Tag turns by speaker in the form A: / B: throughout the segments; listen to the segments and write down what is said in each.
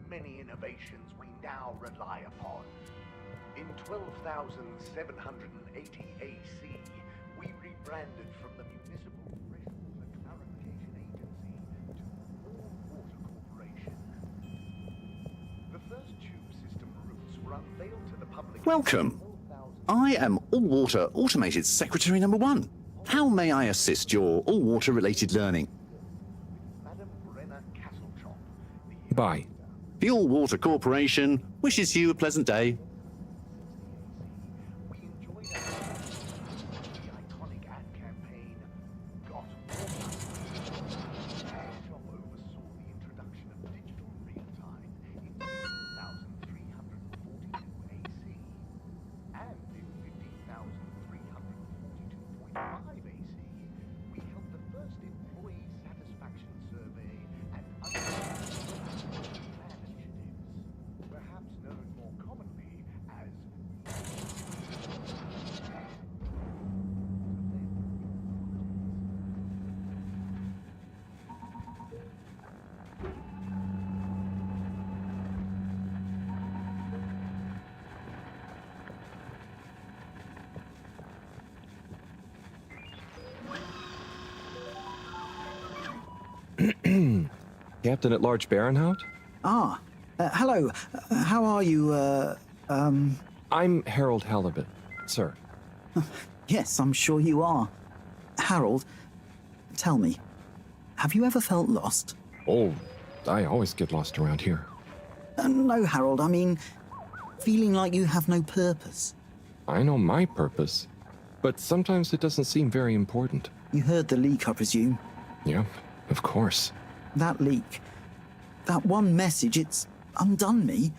A: Many innovations we now rely upon. In 12,780 AC, we rebranded from the Municipal Thresholds and Clarification Agency to All Water Corporation. The first tube system routes were unveiled to the public.
B: Welcome. I am All Water Automated Secretary number 1. How may I assist your all water related learning?
C: Bye.
B: The All Water Corporation wishes you a pleasant day.
A: We enjoyed the iconic ad campaign, Got Water. Shop oversaw the introduction of digital real-time in 15,342 AC, and in 15,342.5 AC, we held the first employee satisfaction survey and perhaps known more commonly as
C: Captain at Large Baronhout?
D: Ah, hello. How are you,
C: I'm Harold Halibut, sir.
D: Yes, I'm sure you are. Harold, tell me, have you ever felt lost?
C: Oh, I always get lost around here.
D: No, Harold, I mean, feeling like you have no purpose.
C: I know my purpose, but sometimes it doesn't seem very important.
D: You heard the leak, I presume.
C: Yeah, of course.
D: That leak, that one message, it's undone me.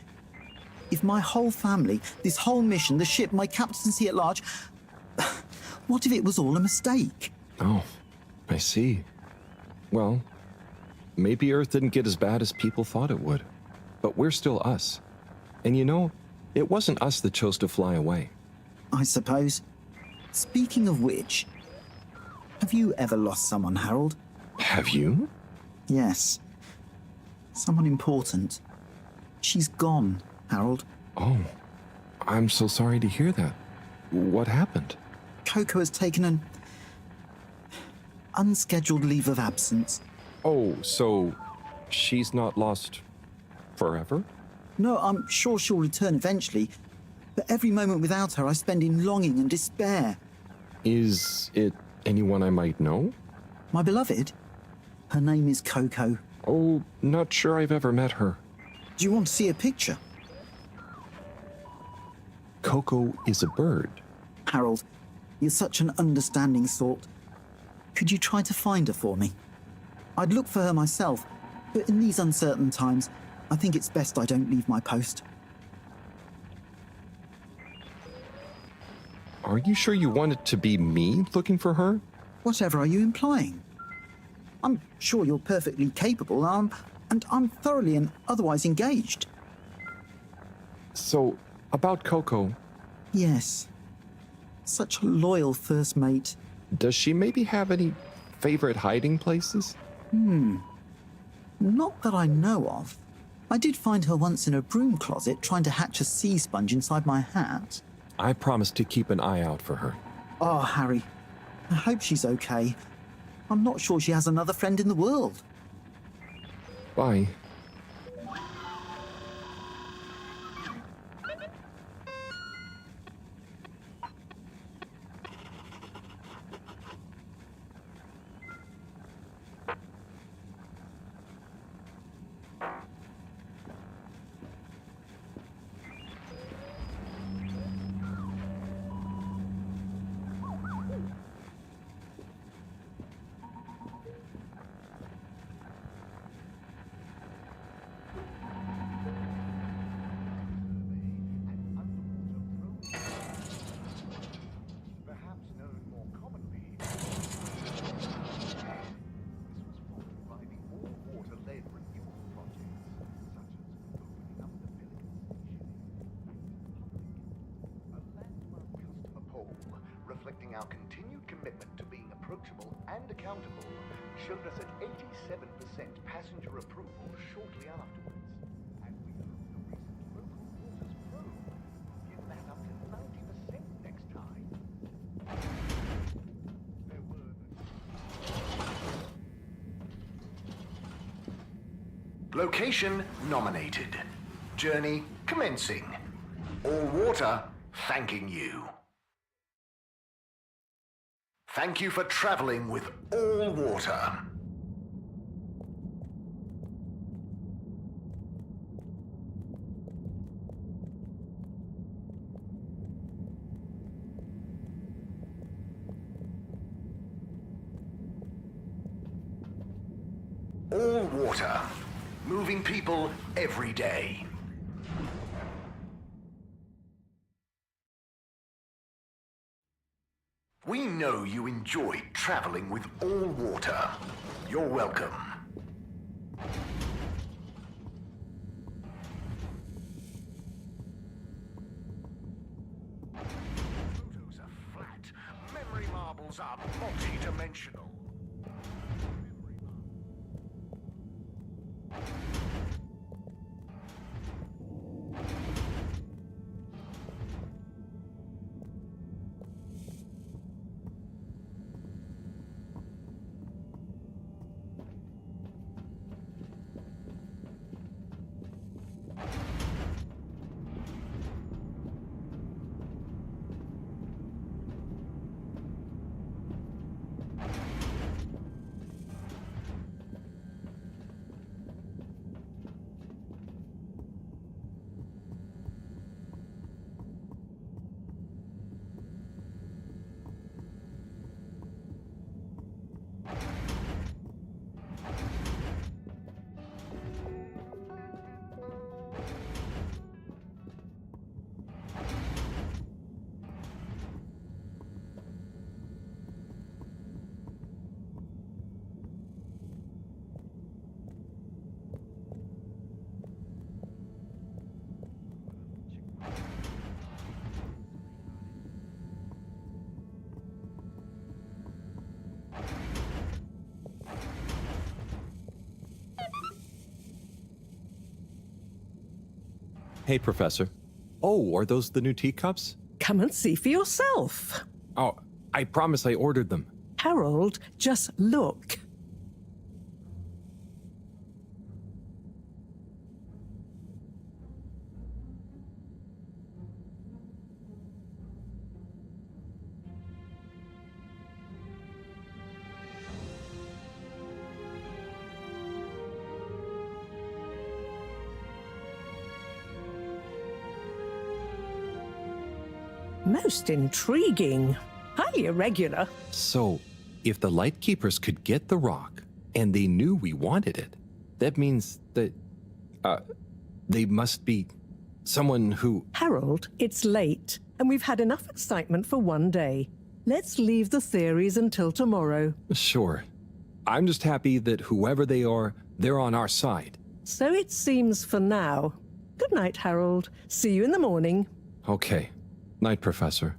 D: If my whole family, this whole mission, the ship, my captaincy at large, what if it was all a mistake?
C: Oh, I see. Well, maybe Earth didn't get as bad as people thought it would. But we're still us. And you know, it wasn't us that chose to fly away.
D: I suppose. Speaking of which, have you ever lost someone, Harold?
C: Have you?
D: Yes. Someone important. She's gone, Harold.
C: Oh, I'm so sorry to hear that. What happened?
D: Coco has taken an unscheduled leave of absence.
C: Oh, so she's not lost forever?
D: No, I'm sure she'll return eventually, but every moment without her I spend in longing and despair.
C: Is it anyone I might know?
D: My beloved? Her name is Coco.
C: Oh, not sure I've ever met her.
D: Do you want to see a picture?
C: Coco is a bird.
D: Harold, you're such an understanding sort. Could you try to find her for me? I'd look for her myself, but in these uncertain times, I think it's best I don't leave my post.
C: Are you sure you want it to be me looking for her?
D: Whatever are you implying? I'm sure you're perfectly capable, and I'm thoroughly and otherwise engaged.
C: So, about Coco.
D: Yes. Such a loyal first mate.
C: Does she maybe have any favorite hiding places?
D: Not that I know of. I did find her once in a broom closet trying to hatch a sea sponge inside my hat.
C: I promised to keep an eye out for her.
D: Oh, Harry. I hope she's okay. I'm not sure she has another friend in the world.
C: Bye.
A: and accountable showed us an 87% passenger approval shortly afterwards. And we hope the recent local waters probe will give that up to 90% next time. There were Location nominated. Journey commencing. All water thanking you. Thank you for traveling with all water. All water. Moving people every day. We know you enjoy traveling with all water. You're welcome. Photos are flat. Memory marbles are multi-dimensional.
C: Hey, Professor. Oh, are those the new teacups?
E: Come and see for yourself.
C: Oh, I promise I ordered them.
E: Harold, just look. Most intriguing. Highly irregular.
C: So, if the Lightkeepers could get the rock, and they knew we wanted it, that means that, they must be someone who...
E: Harold, it's late, and we've had enough excitement for one day. Let's leave the theories until tomorrow.
C: Sure. I'm just happy that whoever they are, they're on our side.
E: So it seems for now. Good night, Harold. See you in the morning.
C: Okay. Night, Professor.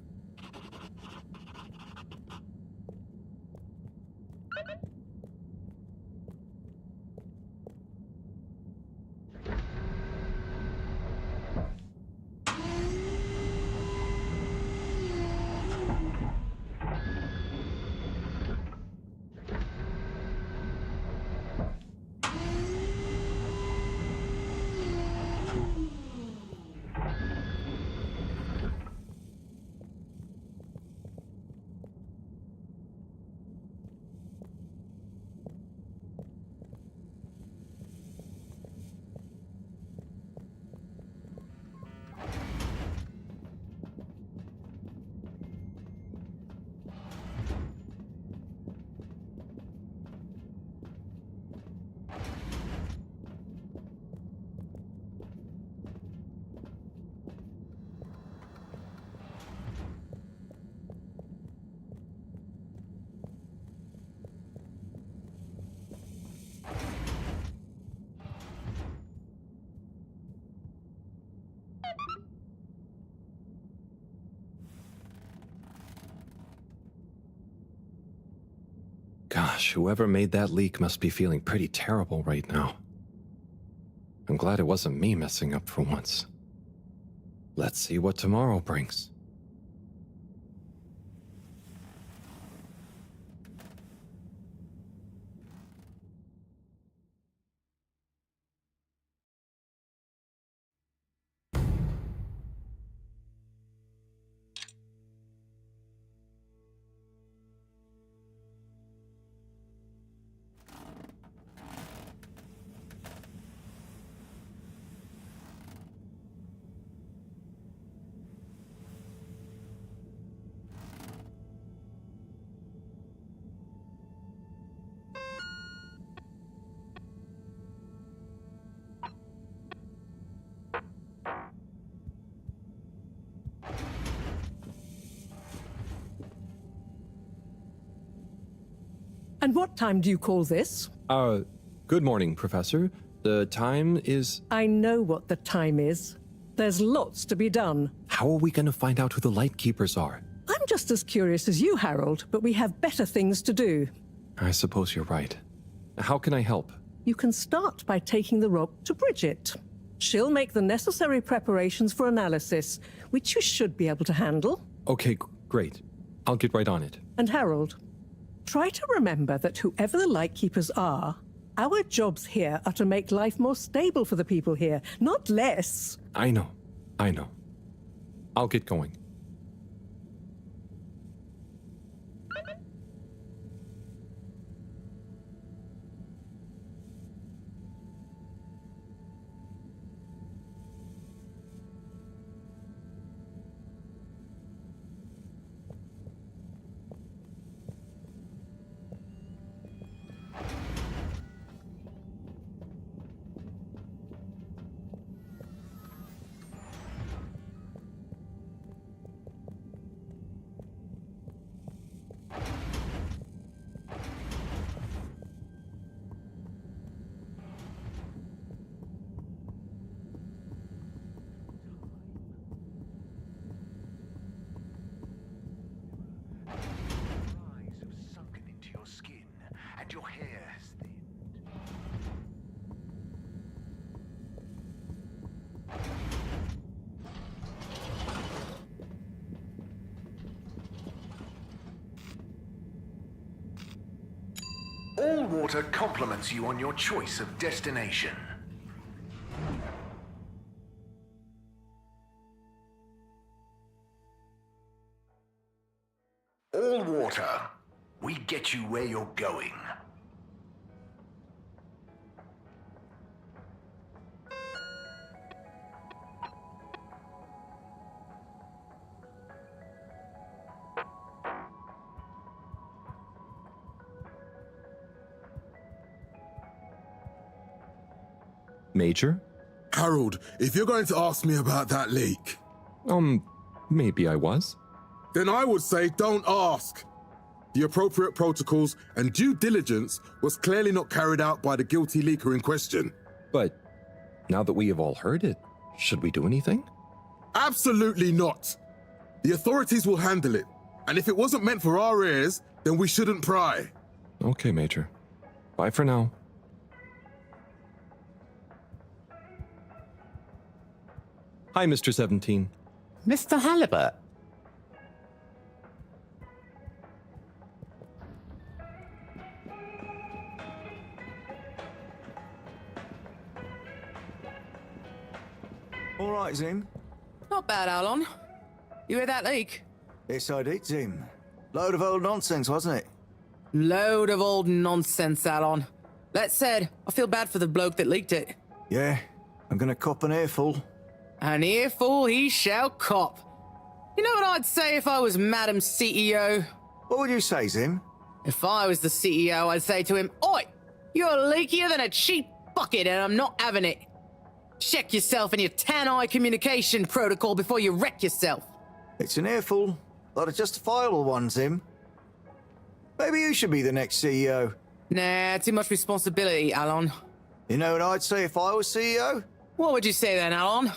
C: Gosh, whoever made that leak must be feeling pretty terrible right now. I'm glad it wasn't me messing up for once. Let's see what tomorrow brings.
E: And what time do you call this?
C: Good morning, Professor. The time is...
E: I know what the time is. There's lots to be done.
C: How are we going to find out who the Lightkeepers are?
E: I'm just as curious as you, Harold, but we have better things to do.
C: I suppose you're right. How can I help?
E: You can start by taking the rock to Bridget. She'll make the necessary preparations for analysis, which you should be able to handle.
C: Okay, great. I'll get right on it.
E: And Harold, try to remember that whoever the Lightkeepers are, our jobs here are to make life more stable for the people here, not less.
C: I know. I'll get going.
A: Eyes have sunken into your skin, and your hair has thinned. All water compliments you on your choice of destination. All water, we get you where you're going.
C: Major?
F: Harold, if you're going to ask me about that leak,
C: Maybe I was.
F: then I would say don't ask. The appropriate protocols and due diligence was clearly not carried out by the guilty leaker in question.
C: But now that we have all heard it, should we do anything?
F: Absolutely not. The authorities will handle it. And if it wasn't meant for our ears, then we shouldn't pry.
C: Okay, Major. Bye for now. Hi, Mr. 17.
B: Mr. Halibut.
G: All right, Zim.
H: Not bad, Alon. You hear that leak?
G: Yes, I did, Zim. Load of old nonsense, wasn't it?
H: Load of old nonsense, Alon. That said, I feel bad for the bloke that leaked it.
G: Yeah, I'm gonna cop an earful.
H: An earful he shall cop. You know what I'd say if I was Madam CEO?
G: What would you say, Zim?
H: If I was the CEO, I'd say to him, Oi! You're leakier than a cheap bucket and I'm not having it. Check yourself and your tan-eye communication protocol before you wreck yourself.
G: It's an earful, but a justifiable one, Zim. Maybe you should be the next CEO.
H: Nah, too much responsibility, Alon.
G: You know what I'd say if I was CEO?
H: What would you say then, Alon?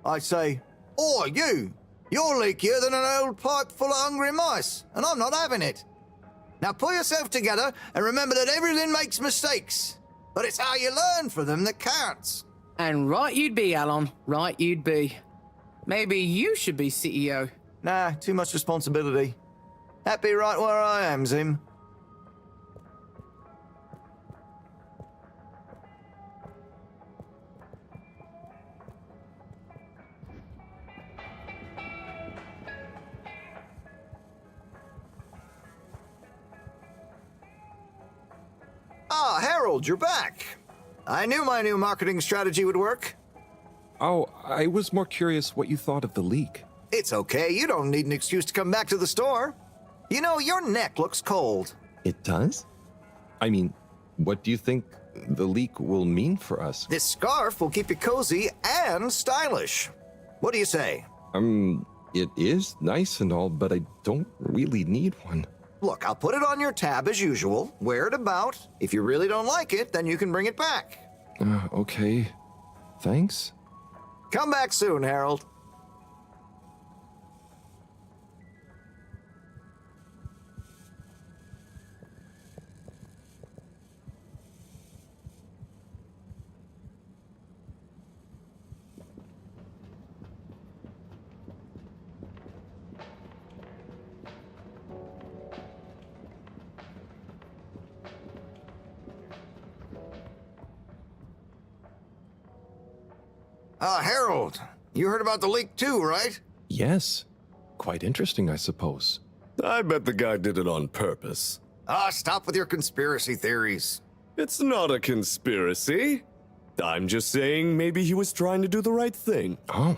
G: I'd say, Oi, you! You're leakier than an old pipe full of hungry mice, and I'm not having it. Now pull yourself together and remember that everything makes mistakes. But it's how you learn from them that counts.
H: And right you'd be, Alan. Right you'd be. Maybe you should be CEO.
G: Nah, too much responsibility. Happy right where I am, Zim. Ah, Harold, you're back. I knew my new marketing strategy would work.
C: Oh, I was more curious what you thought of the leak.
G: It's okay, you don't need an excuse to come back to the store. You know, your neck looks cold.
C: It does? I mean, what do you think the leak will mean for us?
G: This scarf will keep you cozy and stylish. What do you say?
C: It is nice and all, but I don't really need one.
G: Look, I'll put it on your tab as usual. Wear it about. If you really don't like it, then you can bring it back.
C: Okay. Thanks.
G: Come back soon, Harold. Harold, you heard about the leak too, right?
C: Yes. Quite interesting, I suppose.
I: I bet the guy did it on purpose.
G: Stop with your conspiracy theories.
I: It's not a conspiracy. I'm just saying maybe he was trying to do the right thing.
C: Oh,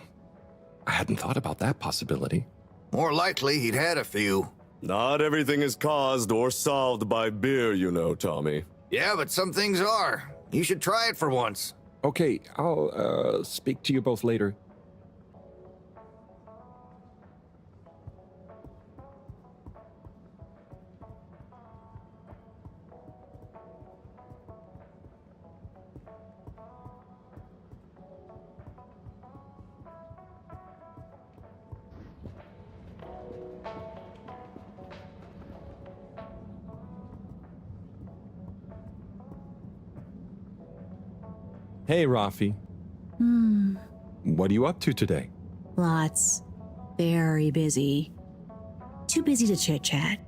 C: I hadn't thought about that possibility.
G: More likely, he'd had a few.
I: Not everything is caused or solved by beer, you know, Tommy.
G: Yeah, but some things are. You should try it for once.
C: Okay, I'll speak to you both later. Hey, Rafi. What are you up to today?
J: Lots. Very busy. Too busy to chit-chat.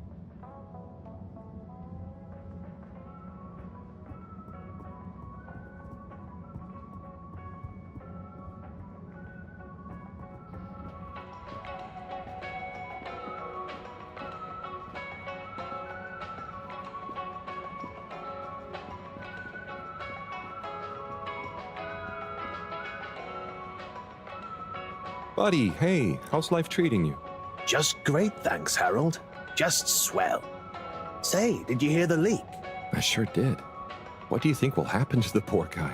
C: Buddy, hey, how's life treating you?
K: Just great, thanks, Harold. Just swell. Say, did you hear the leak?
C: I sure did. What do you think will happen to the poor guy?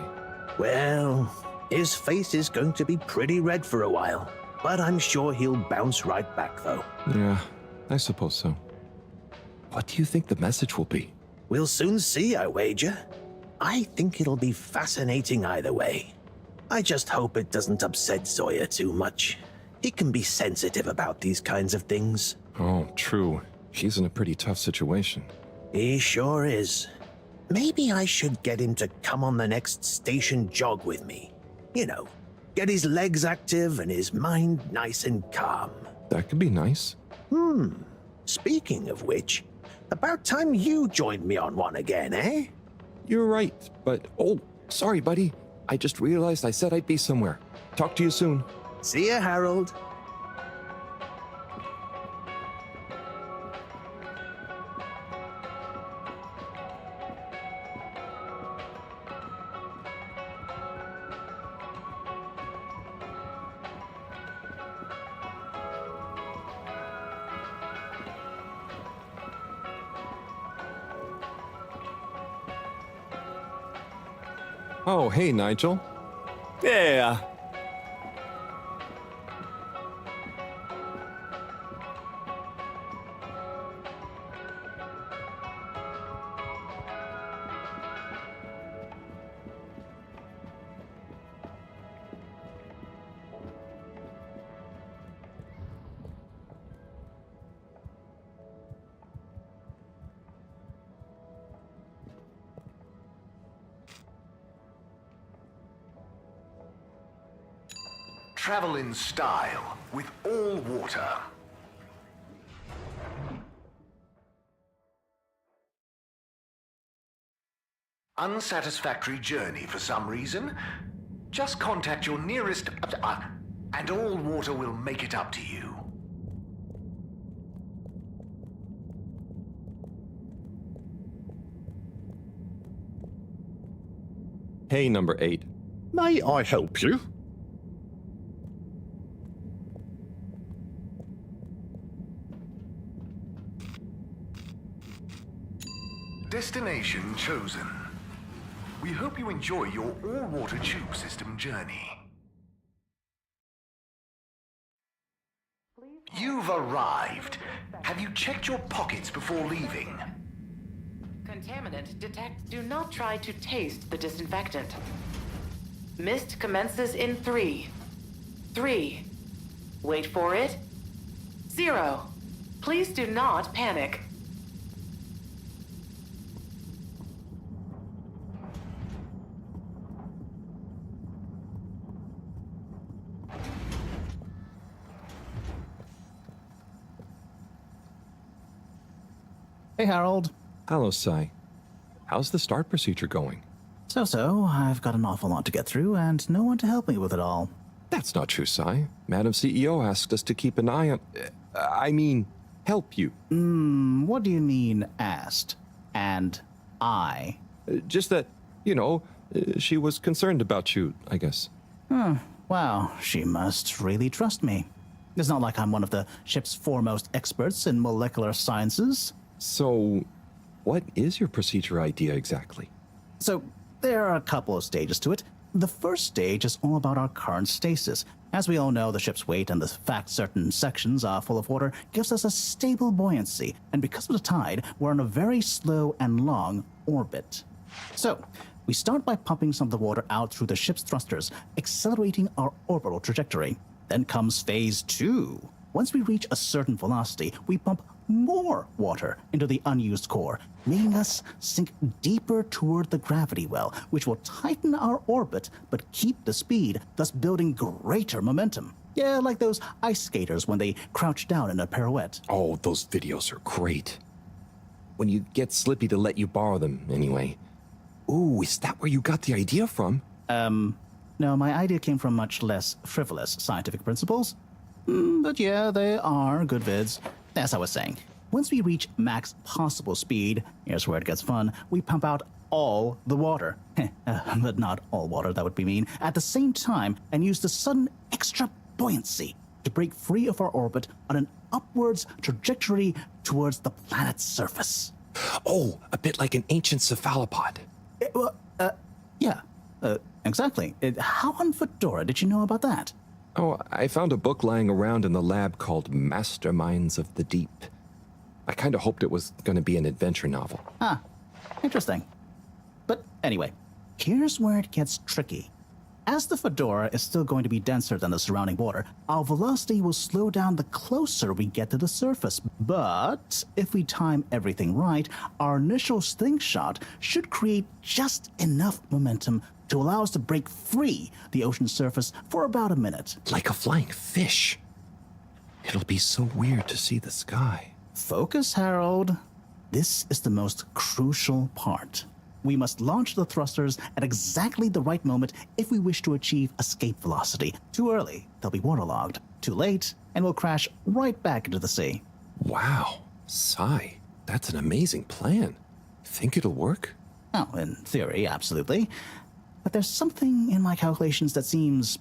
K: Well, his face is going to be pretty red for a while, but I'm sure he'll bounce right back, though.
C: Yeah, I suppose so. What do you think the message will be?
K: We'll soon see, I wager. I think it'll be fascinating either way. I just hope it doesn't upset Sawyer too much. He can be sensitive about these kinds of things.
C: Oh, true. He's in a pretty tough situation.
K: He sure is. Maybe I should get him to come on the next station jog with me. You know, get his legs active and his mind nice and calm.
C: That could be nice.
K: Speaking of which, about time you joined me on one again, eh?
C: You're right, but oh, sorry, buddy. I just realized I said I'd be somewhere. Talk to you soon.
K: See ya, Harold.
C: Oh, hey, Nigel.
I: Yeah.
A: travel in style with all water. Unsatisfactory journey for some reason? Just contact your nearest... and all water will make it up to you.
C: Hey, number 8.
B: May I help you?
A: Destination chosen. We hope you enjoy your all-water tube system journey. You've arrived. Have you checked your pockets before leaving?
L: Contaminant detect. Do not try to taste the disinfectant. Mist commences in 3. 3. Wait for it. 0. Please do not panic.
M: Hey, Harold.
C: Hello, Sai. How's the start procedure going?
M: So, I've got an awful lot to get through, and no one to help me with it all.
C: That's not true, Sai. Madam CEO asked us to keep an eye on... help you.
M: What do you mean, asked? And I?
C: Just that, she was concerned about you, I guess.
M: Wow, she must really trust me. It's not like I'm one of the ship's foremost experts in molecular sciences.
C: So, what is your procedure idea exactly?
M: So, there are a couple of stages to it. The first stage is all about our current stasis. As we all know, the ship's weight and the fact certain sections are full of water gives us a stable buoyancy, and because of the tide, we're on a very slow and long orbit. So, we start by pumping some of the water out through the ship's thrusters, accelerating our orbital trajectory. Then comes phase 2. Once we reach a certain velocity, we pump more water into the unused core, making us sink deeper toward the gravity well, which will tighten our orbit but keep the speed, thus building greater momentum. Yeah, like those ice skaters when they crouch down in a pirouette.
C: Oh, those videos are great. When you get Slippy to let you borrow them, anyway. Ooh, is that where you got the idea from?
M: No, my idea came from much less frivolous scientific principles. But yeah, they are good vids. As I was saying, once we reach max possible speed, here's where it gets fun, we pump out all the water. But not all water, that would be mean. At the same time, and use the sudden extra buoyancy to break free of our orbit on an upwards trajectory towards the planet's surface.
C: Oh, a bit like an ancient cephalopod.
M: Yeah, exactly. How on Fedora did you know about that?
C: Oh, I found a book lying around in the lab called Masterminds of the Deep. I kind of hoped it was going to be an adventure novel.
M: Ah, interesting. But anyway, here's where it gets tricky. As the Fedora is still going to be denser than the surrounding water, our velocity will slow down the closer we get to the surface. But if we time everything right, our initial slingshot should create just enough momentum to allow us to break free the ocean surface for about a minute.
C: Like a flying fish. It'll be so weird to see the sky.
M: Focus, Harold. This is the most crucial part. We must launch the thrusters at exactly the right moment if we wish to achieve escape velocity. Too early, they'll be waterlogged. Too late, and we'll crash right back into the sea.
C: Wow, Sai, that's an amazing plan. Think it'll work?
M: Oh, in theory, absolutely. But there's something in my calculations that seems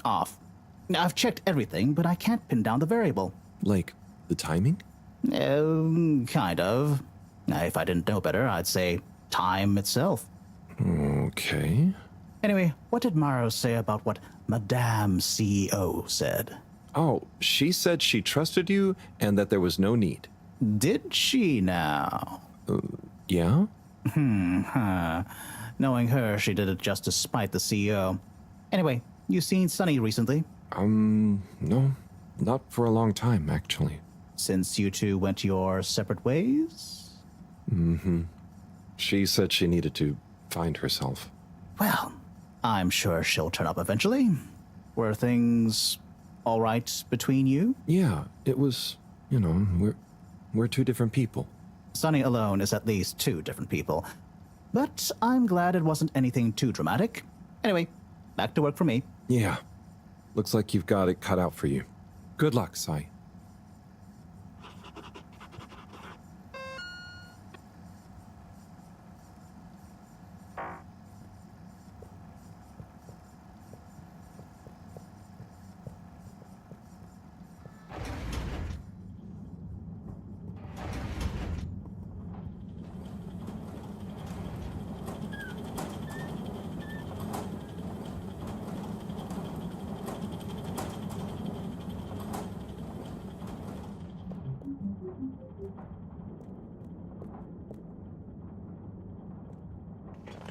M: off. I've checked everything, but I can't pin down the variable.
C: Like the timing?
M: Kind of. If I didn't know better, I'd say time itself.
C: Okay.
M: Anyway, what did Maro say about what Madame CEO said?
C: Oh, she said she trusted you and that there was no need.
M: Did she now?
C: Yeah?
M: Knowing her, she did it just to spite the CEO. Anyway, you seen Sunny recently?
C: No. Not for a long time, actually.
M: Since you two went your separate ways?
C: She said she needed to find herself.
M: Well, I'm sure she'll turn up eventually. Were things all right between you?
C: Yeah, it was, we're two different people.
M: Sunny alone is at least two different people. But I'm glad it wasn't anything too dramatic. Anyway, back to work for me.
C: Yeah. Looks like you've got it cut out for you. Good luck, Sai.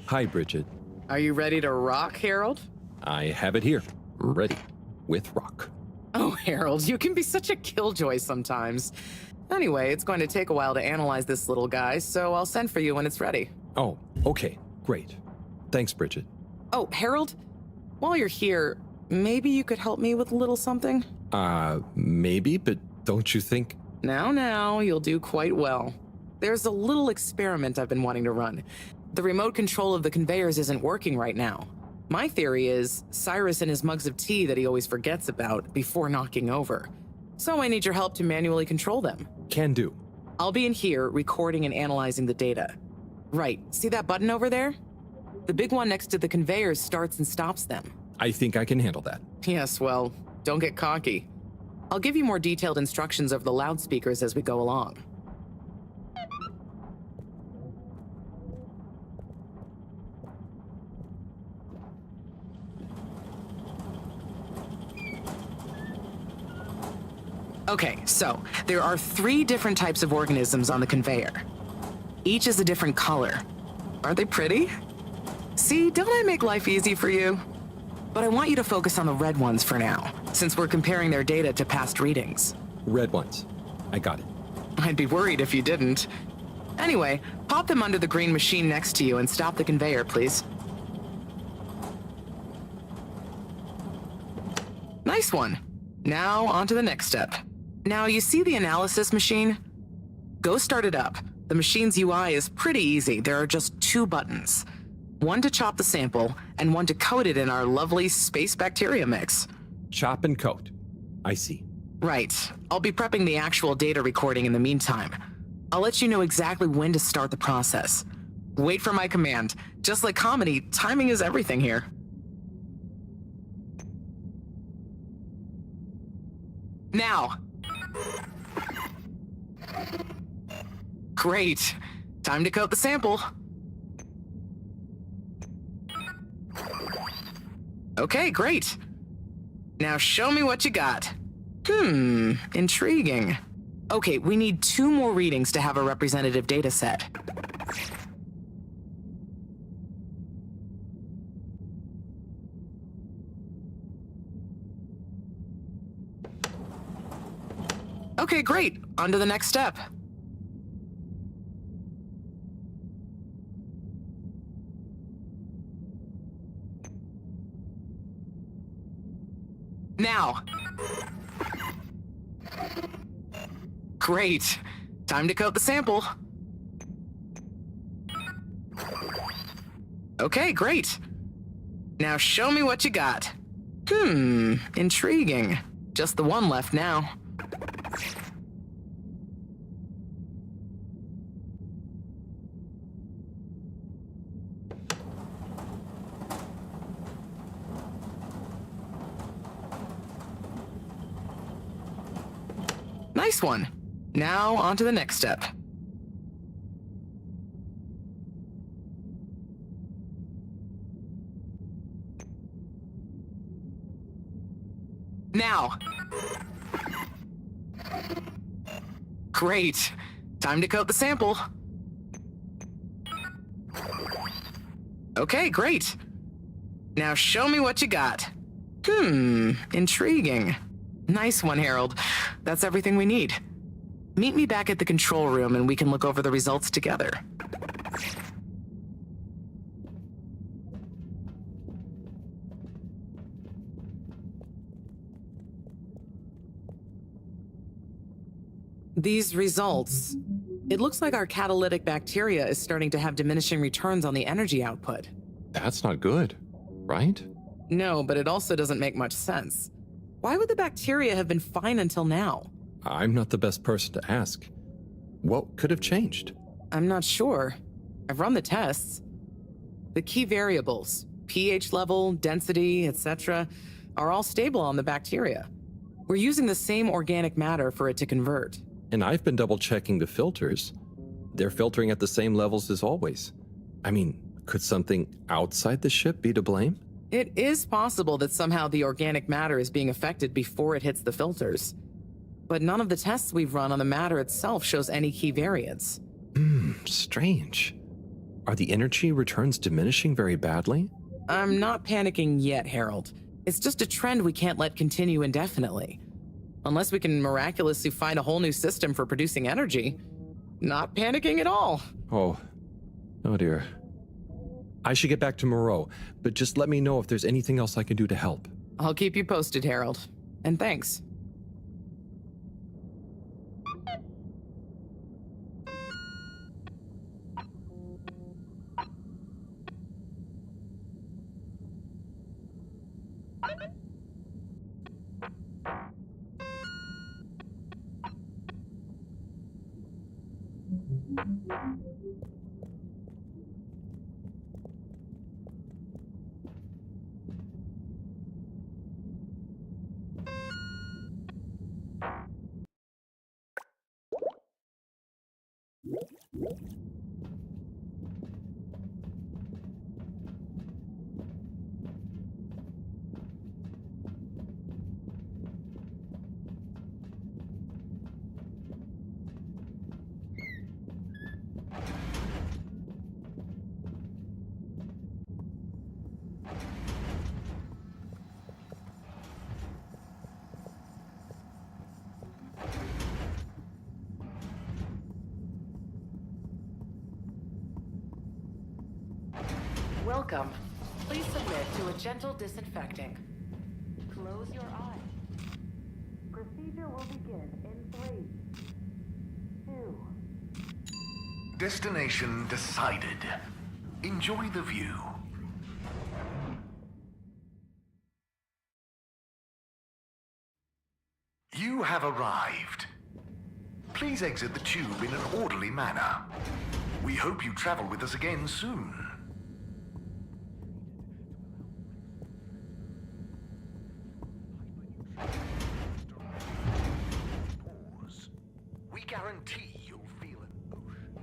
C: Hi, Bridget.
H: Are you ready to rock, Harold?
C: I have it here, ready, with rock.
H: Oh, Harold, you can be such a killjoy sometimes. Anyway, it's going to take a while to analyze this little guy, so I'll send for you when it's ready.
C: Oh, okay, great. Thanks, Bridget.
H: Oh, Harold, while you're here, maybe you could help me with a little something?
C: Maybe, but don't you think?
H: Now, you'll do quite well. There's a little experiment I've been wanting to run. The remote control of the conveyors isn't working right now. My theory is Cyrus and his mugs of tea that he always forgets about before knocking over. So I need your help to manually control them.
C: Can do.
H: I'll be in here recording and analyzing the data. Right, see that button over there? The big one next to the conveyors starts and stops them.
C: I think I can handle that.
H: Yes, well, don't get cocky. I'll give you more detailed instructions over the loudspeakers as we go along. Okay, so there are 3 different types of organisms on the conveyor. Each is a different color. Aren't they pretty? See, don't I make life easy for you? But I want you to focus on the red ones for now, since we're comparing their data to past readings.
C: Red ones. I got it.
H: I'd be worried if you didn't. Anyway, pop them under the green machine next to you and stop the conveyor, please. Nice one. Now, on to the next step. Now, you see the analysis machine? Go start it up. The machine's UI is pretty easy. There are just 2 buttons. One to chop the sample, and one to coat it in our lovely space bacteria mix.
C: Chop and coat. I see.
H: Right. I'll be prepping the actual data recording in the meantime. I'll let you know exactly when to start the process. Wait for my command. Just like comedy, timing is everything here. Now. Great. Time to coat the sample. Okay, great. Now show me what you got. Intriguing. Okay, we need 2 more readings to have a representative data set. Okay, great. On to the next step. Now. Great. Time to coat the sample. Okay, great. Now show me what you got. Intriguing. Just the one left now. Nice one. Now, on to the next step. Now. Great. Time to coat the sample. Okay, great. Now show me what you got. Intriguing. Nice one, Harold. That's everything we need. Meet me back at the control room and we can look over the results together. These results. It looks like our catalytic bacteria is starting to have diminishing returns on the energy output.
C: That's not good, right?
H: No, but it also doesn't make much sense. Why would the bacteria have been fine until now?
C: I'm not the best person to ask. What could have changed?
H: I'm not sure. I've run the tests. The key variables, pH level, density, etc., are all stable on the bacteria. We're using the same organic matter for it to convert.
C: And I've been double-checking the filters. They're filtering at the same levels as always. I mean, could something outside the ship be to blame?
H: It is possible that somehow the organic matter is being affected before it hits the filters. But none of the tests we've run on the matter itself shows any key variants.
C: Strange. Are the energy returns diminishing very badly?
H: I'm not panicking yet, Harold. It's just a trend we can't let continue indefinitely. Unless we can miraculously find a whole new system for producing energy. Not panicking at all.
C: Oh dear. I should get back to Moreau, but just let me know if there's anything else I can do to help.
H: I'll keep you posted, Harold. And thanks.
L: Welcome. Please submit to a gentle disinfecting. Close your eyes. Procedure will begin in 3, 2.
A: Destination decided. Enjoy the view. You have arrived. Please exit the tube in an orderly manner. We hope you travel with us again soon. We guarantee you'll feel an ocean.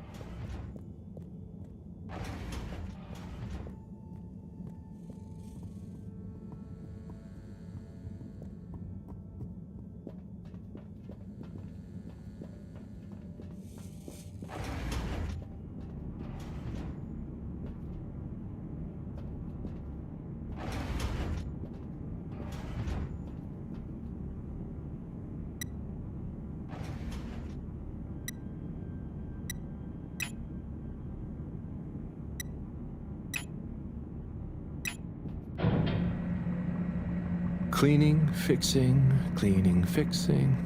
C: Cleaning, fixing,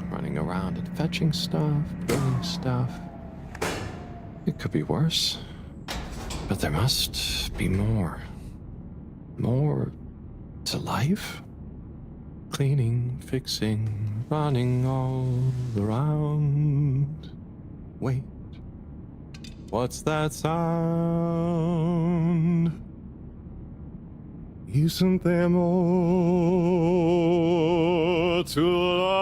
C: running around and fetching stuff, building stuff. It could be worse. But there must be more. More to life? Cleaning, fixing, running all around. Wait. What's that sound? Isn't there more to life?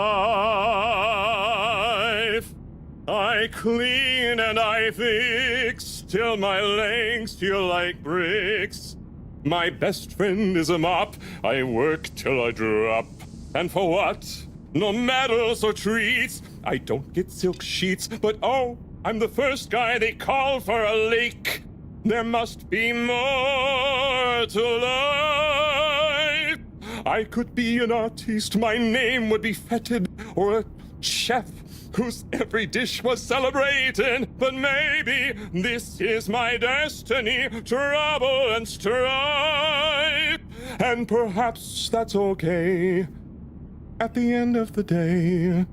C: I clean and I fix till my legs feel like bricks. My best friend is a mop. I work till I drop. And for what? No medals or treats. I don't get silk sheets, but oh, I'm the first guy they call for a leak. There must be more to life. I could be an artiste, my name would be feted, or a chef whose every dish was celebrated. But maybe this is my destiny, trouble and strife. And perhaps that's okay. At the end of the day,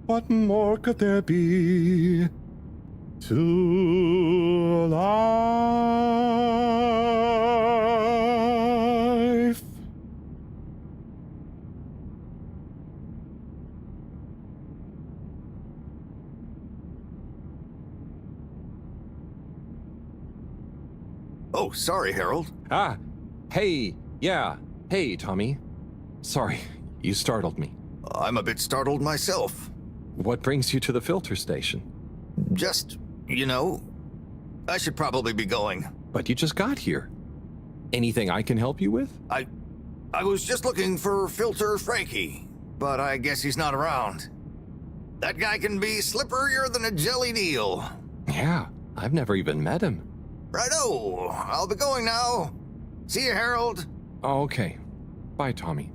F: What more could there be to life?
G: Oh, sorry, Harold.
C: Ah, hey, yeah. Hey, Tommy. Sorry, you startled me.
G: I'm a bit startled myself.
C: What brings you to the filter station?
G: Just, I should probably be going.
C: But you just got here. Anything I can help you with?
G: I was just looking for Filter Frankie, but I guess he's not around. That guy can be slipperier than a jelly deal.
C: Yeah, I've never even met him.
G: Righto, I'll be going now. See you, Harold.
C: Oh, okay. Bye, Tommy.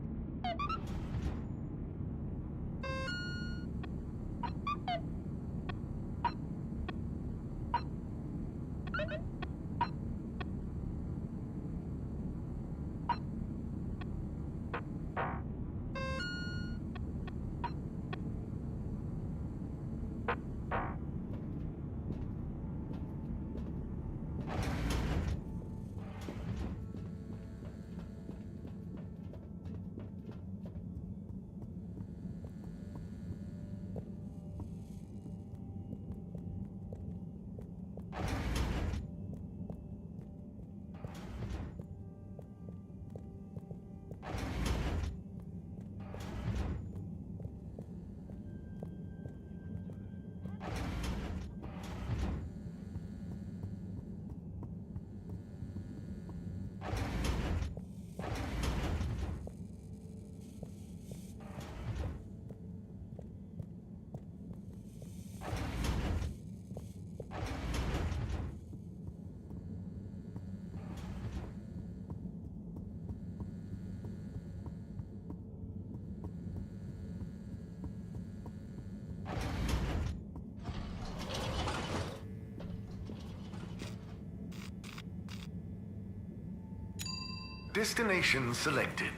A: Destination selected.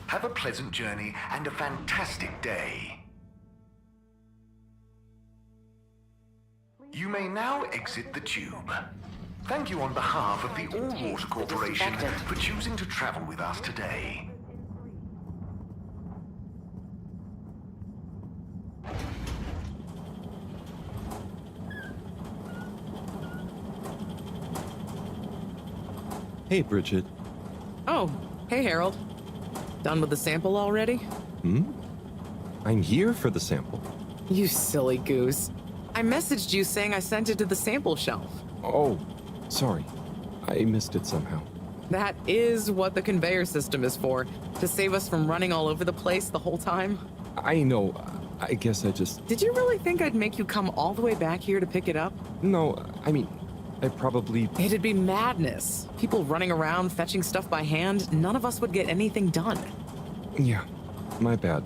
A: Have a pleasant journey and a fantastic day. You may now exit the tube. Thank you on behalf of the All Water Corporation for choosing to travel with us today.
C: Hey, Bridget.
H: Oh, hey, Harold. Done with the sample already?
C: I'm here for the sample.
H: You silly goose. I messaged you saying I sent it to the sample shelf.
C: Oh, sorry. I missed it somehow.
H: That is what the conveyor system is for, to save us from running all over the place the whole time.
C: I know. I guess I just...
H: Did you really think I'd make you come all the way back here to pick it up?
C: No, I mean, I probably...
H: It'd be madness. People running around fetching stuff by hand, none of us would get anything done.
C: Yeah, my bad.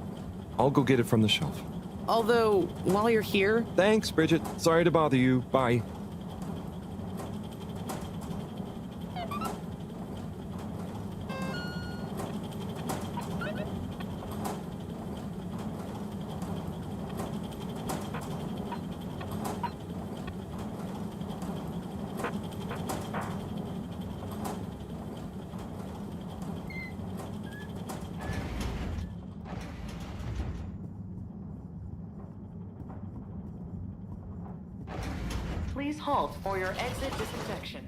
C: I'll go get it from the shelf.
H: Although, while you're here...
C: Thanks, Bridget. Sorry to bother you. Bye.
L: Please halt for your exit disinfection.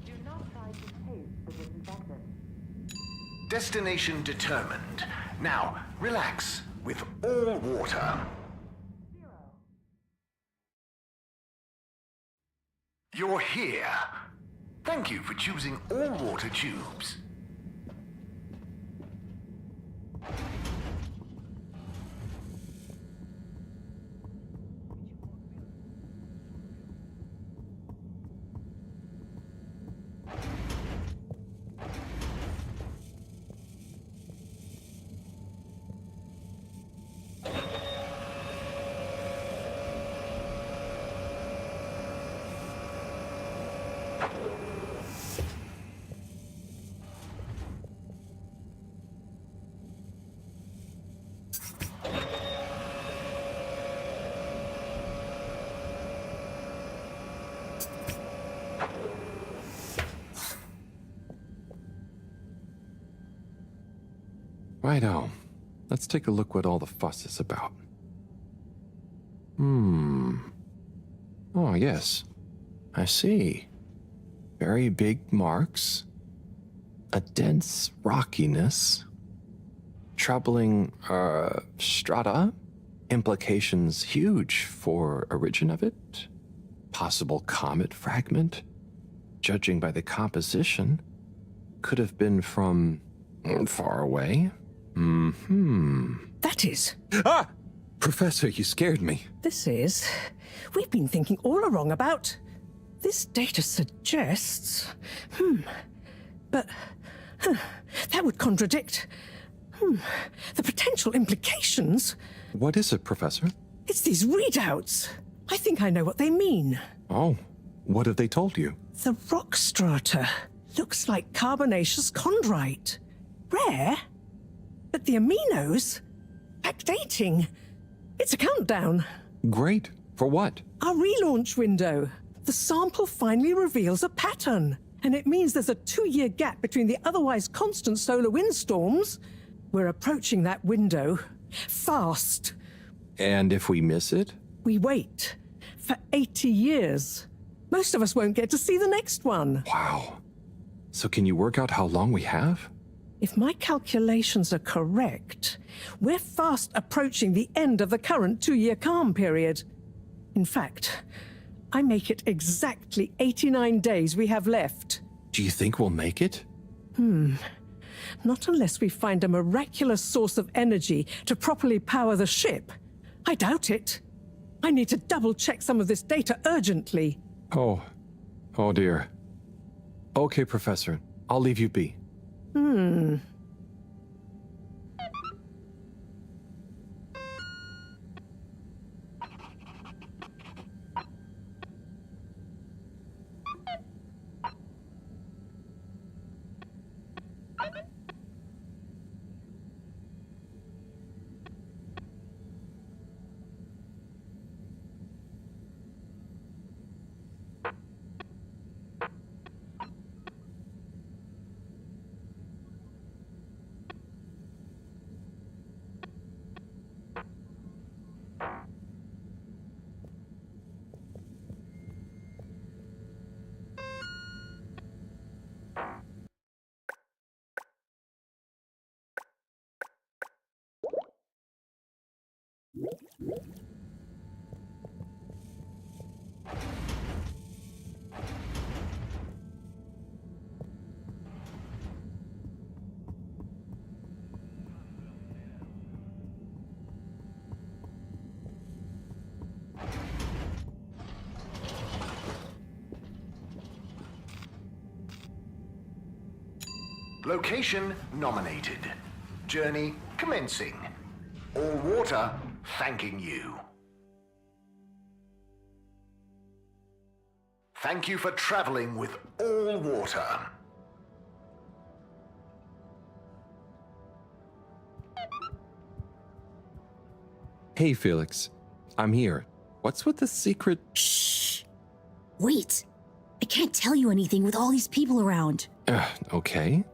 L: Do not try to taste the disinfectant.
A: Destination determined. Now, relax with all water. You're here. Thank you for choosing all water tubes.
C: Righto. Let's take a look what all the fuss is about. Oh, yes. I see. Very big marks. A dense rockiness. Troubling, strata. Implications huge for origin of it. Possible comet fragment. Judging by the composition, could have been from far away.
E: That is.
C: Ah! Professor, you scared me.
E: This is. We've been thinking all along about. This data suggests. But. That would contradict. The potential implications.
C: What is it, Professor?
E: It's these readouts. I think I know what they mean.
C: Oh, what have they told you?
E: The rock strata looks like carbonaceous chondrite. Rare, but the aminos backdating. It's a countdown.
C: Great. For what?
E: Our relaunch window. The sample finally reveals a pattern, and it means there's a 2-year gap between the otherwise constant solar windstorms. We're approaching that window fast.
C: And if we miss it?
E: We wait for 80 years. Most of us won't get to see the next one.
C: Wow. So can you work out how long we have?
E: If my calculations are correct, we're fast approaching the end of the current 2-year calm period. In fact, I make it exactly 89 days we have left.
C: Do you think we'll make it?
E: Not unless we find a miraculous source of energy to properly power the ship. I doubt it. I need to double-check some of this data urgently.
C: Oh dear. Okay, Professor. I'll leave you be.
A: Location nominated. Journey commencing. All water thanking you. Thank you for traveling with all water.
C: Hey, Felix. I'm here. What's with the secret?
J: Shh. Wait. I can't tell you anything with all these people around.
C: Okay.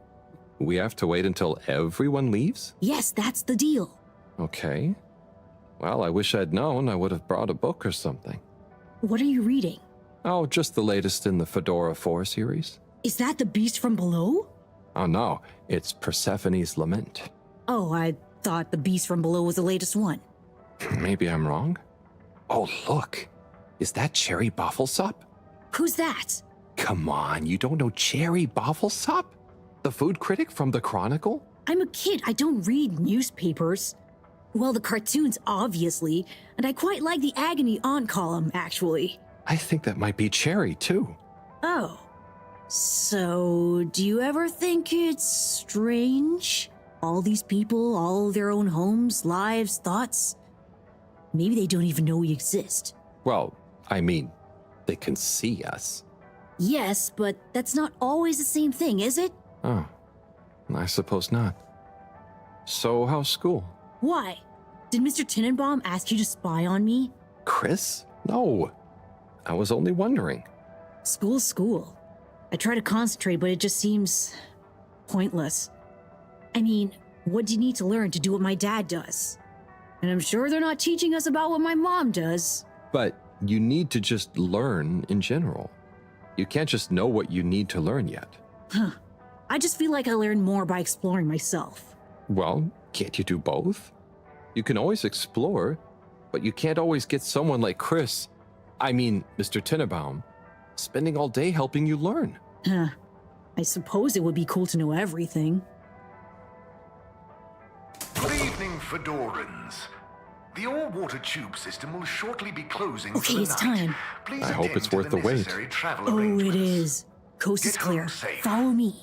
C: We have to wait until everyone leaves?
J: Yes, that's the deal.
C: Okay. Well, I wish I'd known. I would have brought a book or something.
J: What are you reading?
C: Oh, just the latest in the Fedora 4 series.
J: Is that The Beast from Below?
C: Oh no, it's Persephone's Lament.
J: Oh, I thought The Beast from Below was the latest one.
C: Maybe I'm wrong. Oh, look. Is that Cherry Bofflesop?
J: Who's that?
C: Come on, you don't know Cherry Bofflesop? The food critic from the Chronicle?
J: I'm a kid. I don't read newspapers. Well, the cartoons, obviously, and I quite like the Agony On column, actually.
C: I think that might be Cherry, too.
J: Oh. So, do you ever think it's strange? All these people, all their own homes, lives, thoughts? Maybe they don't even know we exist.
C: Well, I mean, they can see us.
J: Yes, but that's not always the same thing, is it?
C: Oh, I suppose not. So, how's school?
J: Why? Did Mr. Tenenbaum ask you to spy on me?
C: Chris? No. I was only wondering.
J: School's school. I try to concentrate, but it just seems pointless. I mean, What do you need to learn to do what my dad does? And I'm sure they're not teaching us about what my mom does.
C: But you need to just learn in general. You can't just know what you need to learn yet.
J: Huh. I just feel like I learn more by exploring myself.
C: Well, can't you do both? You can always explore, but you can't always get someone like Mr. Tenenbaum, spending all day helping you learn.
J: Huh. I suppose it would be cool to know everything.
A: Good evening, Fedorans. The all-water tube system will shortly be closing for the
J: Okay, it's time.
A: Please
C: I hope
A: attend
C: it's
A: to
C: worth the wait.
A: necessary travel
J: Oh, it
A: arrangements.
J: is. Coast is
A: Get home
J: clear.
A: safe.
J: Follow me.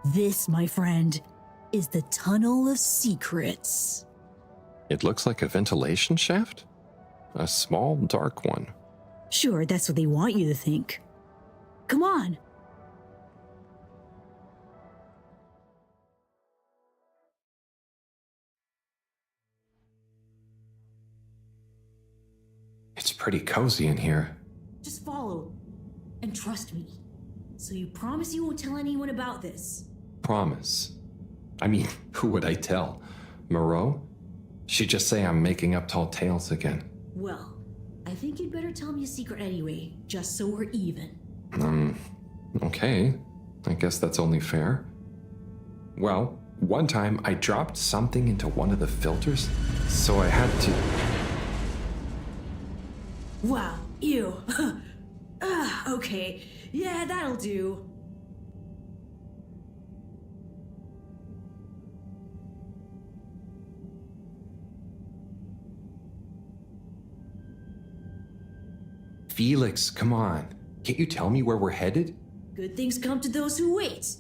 J: This, my friend, is the Tunnel of Secrets.
C: It looks like a ventilation shaft? A small, dark one.
J: Sure, that's what they want you to think. Come on.
C: It's pretty cozy in here.
J: Just follow and trust me. So you promise you won't tell anyone about this?
C: Promise. Who would I tell? Moreau? She'd just say I'm making up tall tales again.
J: Well, I think you'd better tell me a secret anyway, just so we're even.
C: Okay. I guess that's only fair. Well, one time I dropped something into one of the filters, so I had to...
J: Wow, ew. Okay, yeah, that'll do.
C: Felix, come on. Can't you tell me where we're headed?
J: Good things come to those who wait.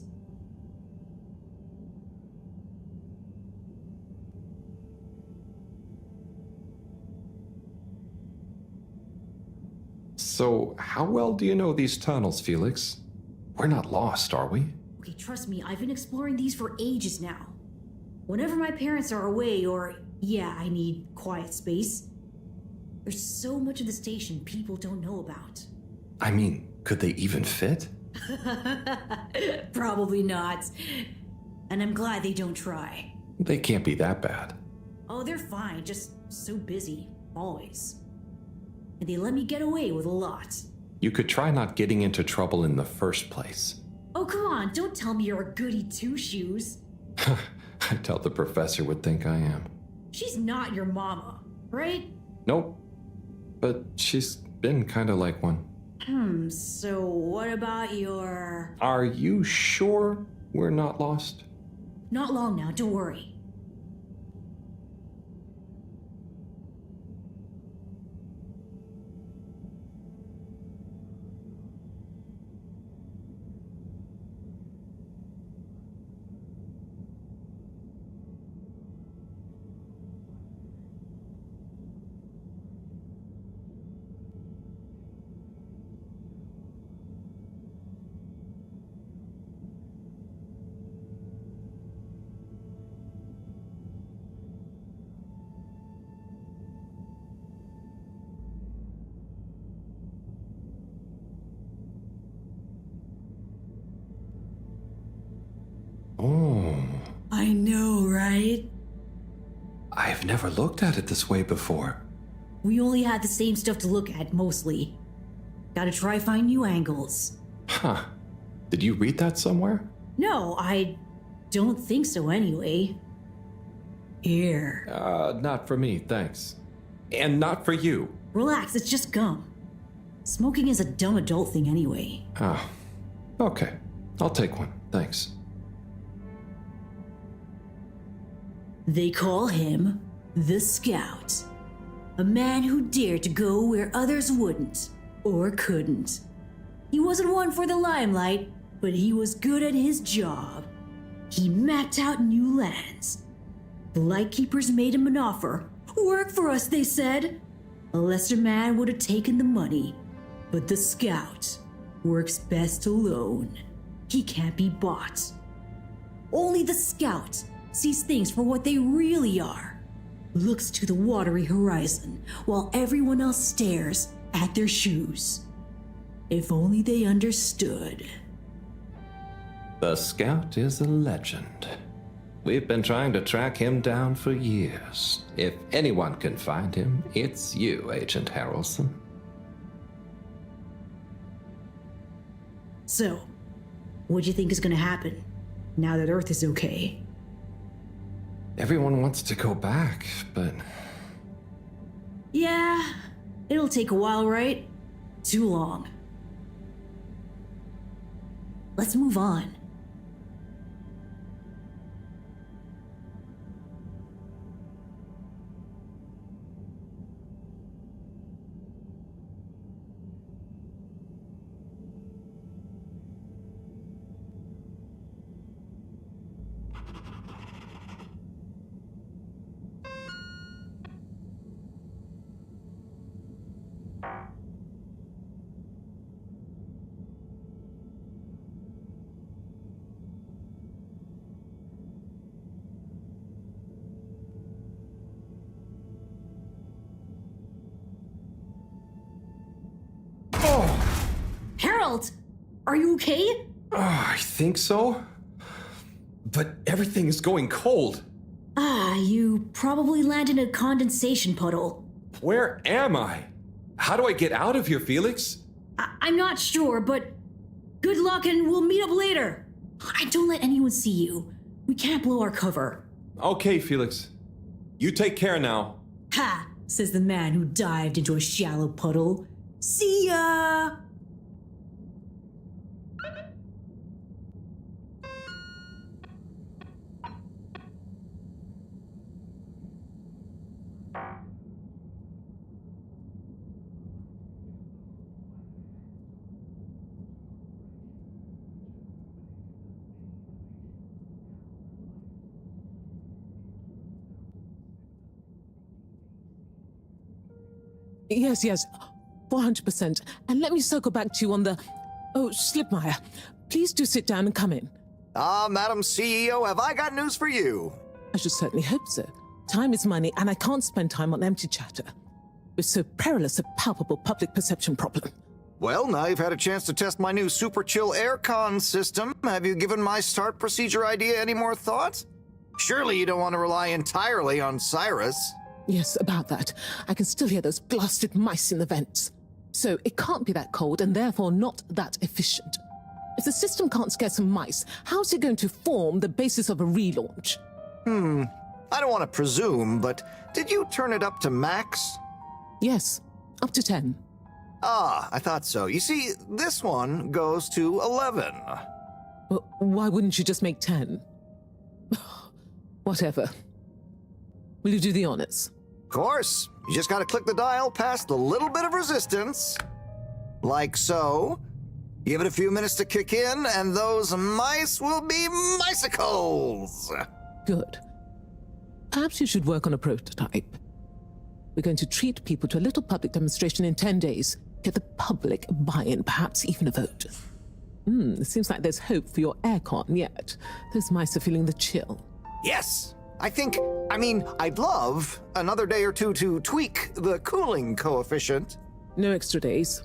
C: So, how well do you know these tunnels, Felix? We're not lost, are we?
J: Okay, trust me, I've been exploring these for ages now. Whenever my parents are away or, yeah, I need quiet space, there's so much of the station people don't know about.
C: Could they even fit?
J: Probably not. And I'm glad they don't try.
C: They can't be that bad.
J: Oh, they're fine, just so busy, always. And they let me get away with a lot.
C: You could try not getting into trouble in the first place.
J: Oh, come on, don't tell me you're a goody two-shoes.
C: I doubt the professor would think I am.
J: She's not your mama, right?
C: Nope. But she's been kind of like one.
J: So what about your...
C: Are you sure we're not lost?
J: Not long now, don't worry.
C: Oh.
J: I know, right?
C: I've never looked at it this way before.
J: We only had the same stuff to look at, mostly. Gotta try find new angles.
C: Huh. Did you read that somewhere?
J: No, I don't think so anyway. Here.
C: Not for me, thanks. And not for you.
J: Relax, it's just gum. Smoking is a dumb adult thing anyway.
C: Oh. Okay. I'll take one, thanks.
J: They call him the Scout. A man who dared to go where others wouldn't, or couldn't. He wasn't one for the limelight, but he was good at his job. He mapped out new lands. The Lightkeepers made him an offer. Work for us, they said. A lesser man would have taken the money, but the Scout works best alone. He can't be bought. Only the Scout sees things for what they really are. looks to the watery horizon while everyone else stares at their shoes. If only they understood.
C: The Scout is a legend. We've been trying to track him down for years. If anyone can find him, it's you, Agent Harrelson.
J: So, what do you think is gonna happen now that Earth is okay?
C: Everyone wants to go back, but...
J: Yeah, it'll take a while, right? Too long. Let's move on. Harold, are you okay?
C: I think so. But everything is going cold.
J: You probably landed in a condensation puddle.
C: Where am I? How do I get out of here, Felix?
J: I'm not sure, but good luck and we'll meet up later. Don't let anyone see you. We can't blow our cover.
C: Okay, Felix. You take care now.
J: Ha! Says the man who dived into a shallow puddle. See ya!
E: Yes, 400%. And let me circle back to you on the... Oh, Slipmeyer, please do sit down and come in.
G: Madam CEO, have I got news for you?
E: I should certainly hope so. Time is money, and I can't spend time on empty chatter. With so perilous a palpable public perception problem.
G: Well, now you've had a chance to test my new super chill aircon system. Have you given my start procedure idea any more thought? Surely you don't want to rely entirely on Cyrus.
E: Yes, about that. I can still hear those blasted mice in the vents. So it can't be that cold and therefore not that efficient. If the system can't scare some mice, how's it going to form the basis of a relaunch?
G: I don't want to presume, but did you turn it up to max?
E: Yes, up to 10.
G: I thought so. You see, this one goes to 11.
E: Well, why wouldn't you just make 10? Whatever. Will you do the honors?
G: Of course. You just gotta click the dial past the little bit of resistance. Like so. Give it a few minutes to kick in, and those mice will be micicles!
E: Good. Perhaps you should work on a prototype. We're going to treat people to a little public demonstration in 10 days. Get the public buy-in, perhaps even a vote. It seems like there's hope for your aircon yet. Those mice are feeling the chill.
G: Yes! I'd love another day or two to tweak the cooling coefficient.
E: No extra days.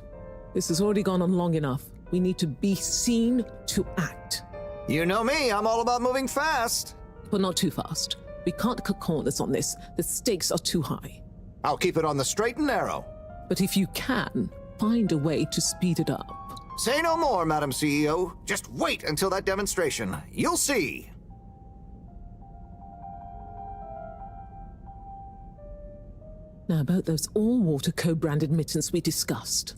E: This has already gone on long enough. We need to be seen to act.
G: You know me, I'm all about moving fast.
E: But not too fast. We can't cut corners on this. The stakes are too high.
G: I'll keep it on the straight and narrow.
E: But if you can, find a way to speed it up.
G: Say no more, Madam CEO. Just wait until that demonstration. You'll see.
E: Now, about those all-water co-branded mittens we discussed.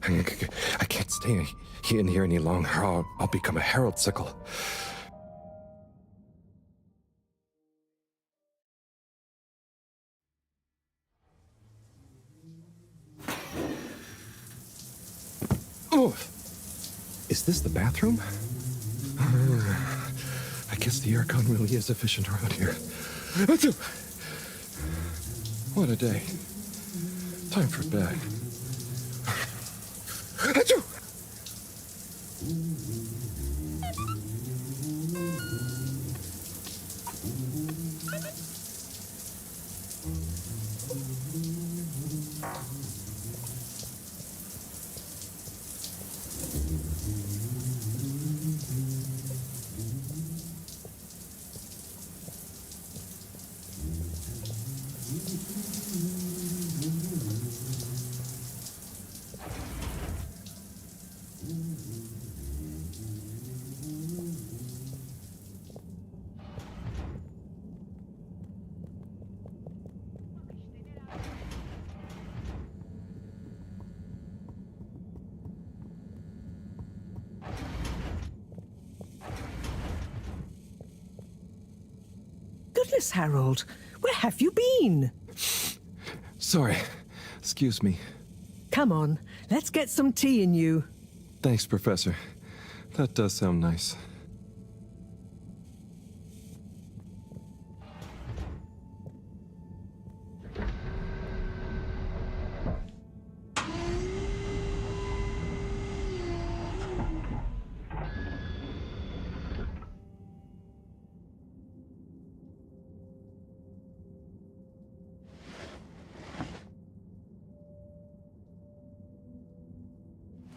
C: I can't stay in here any longer. I'll become a herald sickle. Oh, is this the bathroom? I guess the aircon really is efficient around here. What a day. Time for bed.
E: Goodness, Harold, where have you been?
C: Sorry. Excuse me.
E: Come on, let's get some tea in you.
C: Thanks, Professor. That does sound nice.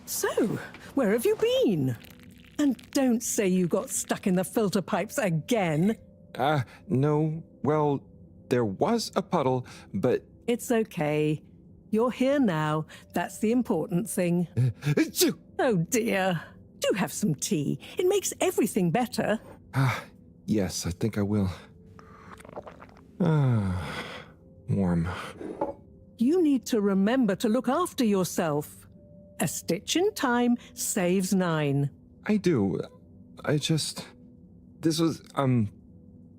E: So, where have you been? And don't say you got stuck in the filter pipes again.
C: No. Well, there was a puddle, but...
E: It's okay. You're here now. That's the important thing. Oh dear. Do have some tea. It makes everything better.
C: Yes, I think I will. Warm.
E: You need to remember to look after yourself. A stitch in time saves 9.
C: I do. This was,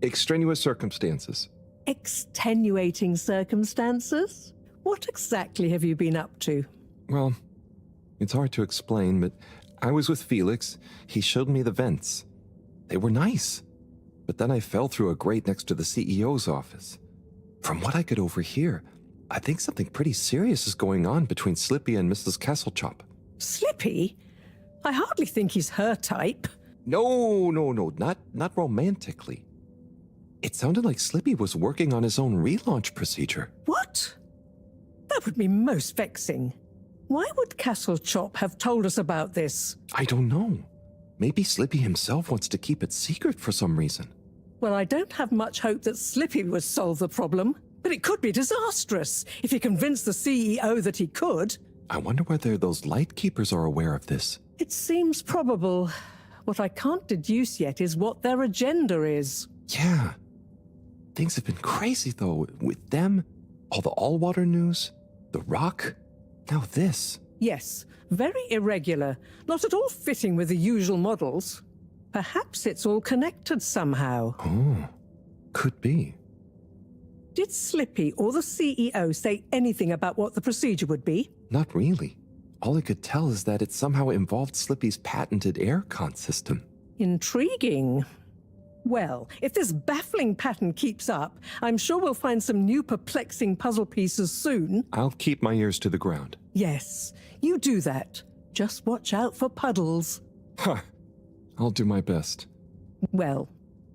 C: extraneous circumstances.
E: Extenuating circumstances? What exactly have you been up to?
C: Well, it's hard to explain, but I was with Felix. He showed me the vents. They were nice. But then I fell through a grate next to the CEO's office. From what I could overhear, I think something pretty serious is going on between Slippy and Mrs. Kesselchop.
E: Slippy? I hardly think he's her type.
C: No, not romantically. It sounded like Slippy was working on his own relaunch procedure.
E: What? That would be most vexing. Why would Kesselchop have told us about this?
C: I don't know. Maybe Slippy himself wants to keep it secret for some reason.
E: Well, I don't have much hope that Slippy would solve the problem, but it could be disastrous if he convinced the CEO that he could.
C: I wonder whether those Lightkeepers are aware of this.
E: It seems probable. What I can't deduce yet is what their agenda is.
C: Yeah. Things have been crazy, though, with them, all the all-water news, the rock, now this.
E: Yes, very irregular, not at all fitting with the usual models. Perhaps it's all connected somehow.
C: Oh, could be.
E: Did Slippy or the CEO say anything about what the procedure would be?
C: Not really. All I could tell is that it somehow involved Slippy's patented aircon system.
E: Intriguing. Well, if this baffling pattern keeps up, I'm sure we'll find some new perplexing puzzle pieces soon.
C: I'll keep my ears to the ground.
E: Yes, you do that. Just watch out for puddles.
C: Huh. I'll do my best.
E: Well,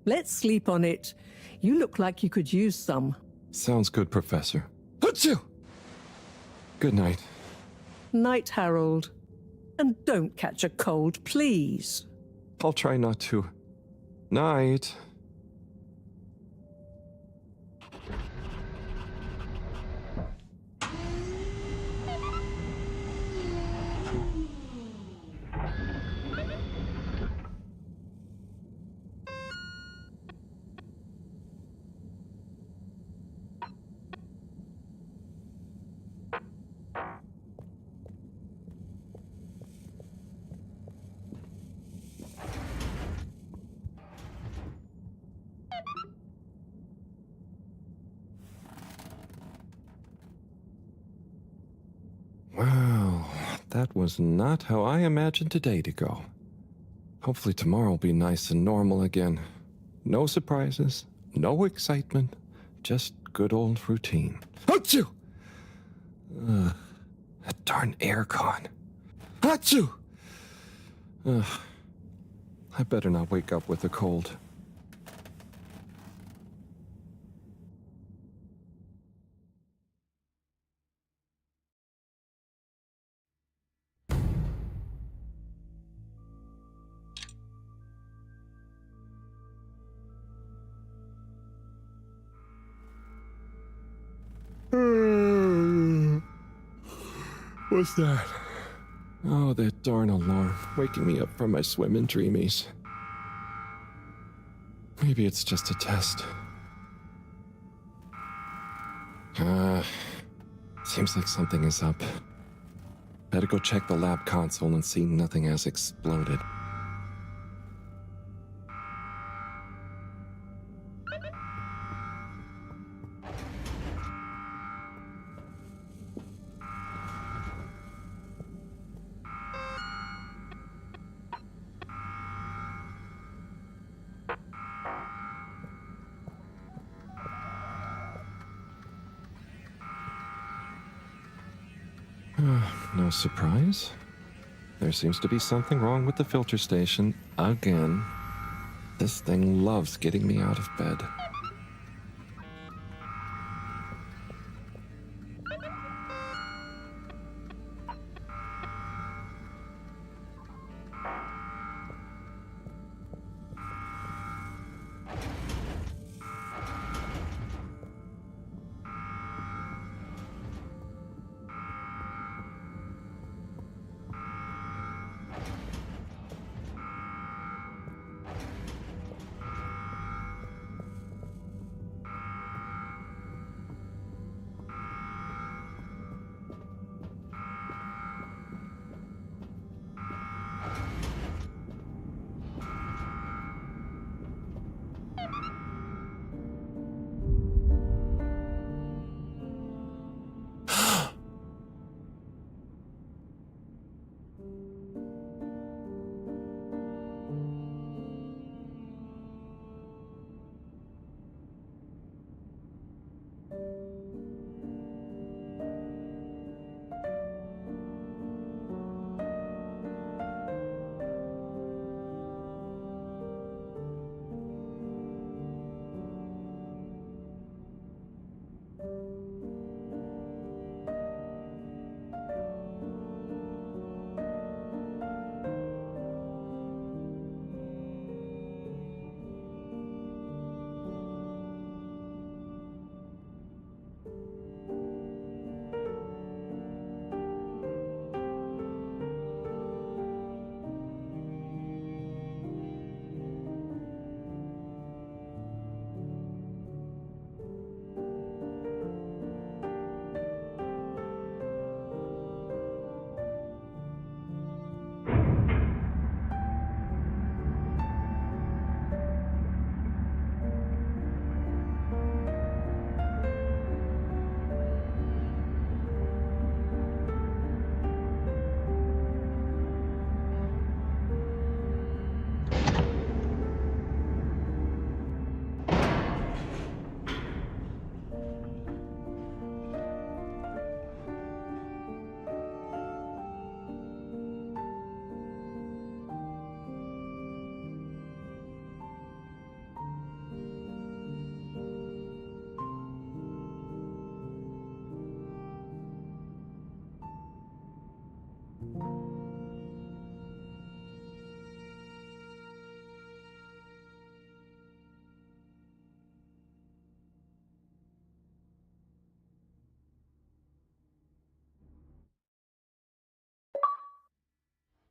E: let's sleep on it. You look like you could use some.
C: Sounds good, Professor. Achoo! Good night.
E: Night, Harold. And don't catch a cold, please.
C: I'll try not to. Night. Well, that was not how I imagined today to go. Hopefully tomorrow will be nice and normal again. No surprises, no excitement, just good old routine. Achoo! That darn aircon. Achoo! I better not wake up with a cold. What's that? Oh, that darn alarm, waking me up from my swimming dreamies. Maybe it's just a test. Seems like something is up. Better go check the lab console and see nothing has exploded. No surprise. There seems to be something wrong with the filter station again. This thing loves getting me out of bed.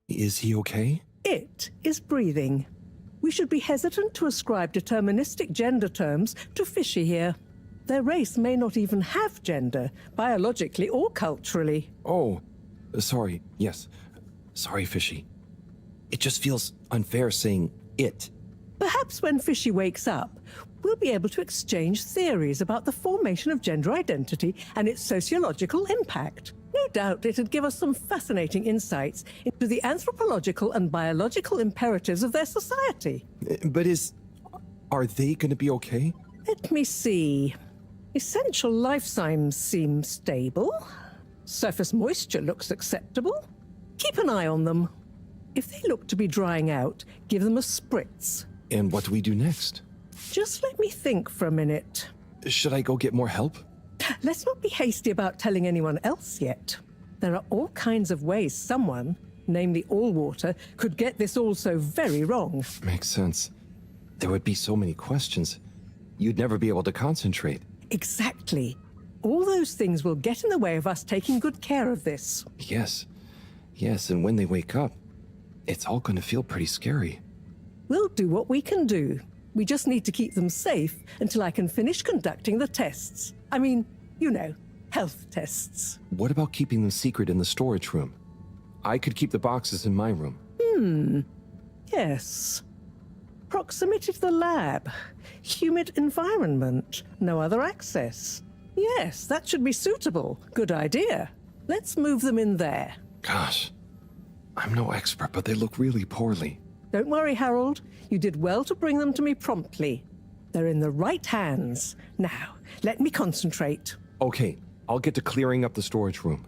C: Is he okay?
E: It is breathing. We should be hesitant to ascribe deterministic gender terms to Fishy here. Their race may not even have gender, biologically or culturally.
C: Oh, sorry, yes. Sorry, Fishy. It just feels unfair saying it.
E: Perhaps when Fishy wakes up, we'll be able to exchange theories about the formation of gender identity and its sociological impact. No doubt it'd give us some fascinating insights into the anthropological and biological imperatives of their society.
C: But are they going to be okay?
E: Let me see. Essential life signs seem stable. Surface moisture looks acceptable. Keep an eye on them. If they look to be drying out, give them a spritz.
C: And what do we do next?
E: Just let me think for a minute.
C: Should I go get more help?
E: Let's not be hasty about telling anyone else yet. There are all kinds of ways someone, namely Allwater, could get this all so very wrong.
C: Makes sense. There would be so many questions. You'd never be able to concentrate.
E: Exactly. All those things will get in the way of us taking good care of this.
C: Yes. Yes, and when they wake up, it's all going to feel pretty scary.
E: We'll do what we can do. We just need to keep them safe until I can finish conducting the tests. I mean, you know, health tests.
C: What about keeping them secret in the storage room? I could keep the boxes in my room.
E: Yes. Proximity to the lab. Humid environment. No other access. Yes, that should be suitable. Good idea. Let's move them in there.
C: Gosh, I'm no expert, but they look really poorly.
E: Don't worry, Harold. You did well to bring them to me promptly. They're in the right hands. Now, let me concentrate.
C: Okay, I'll get to clearing up the storage room.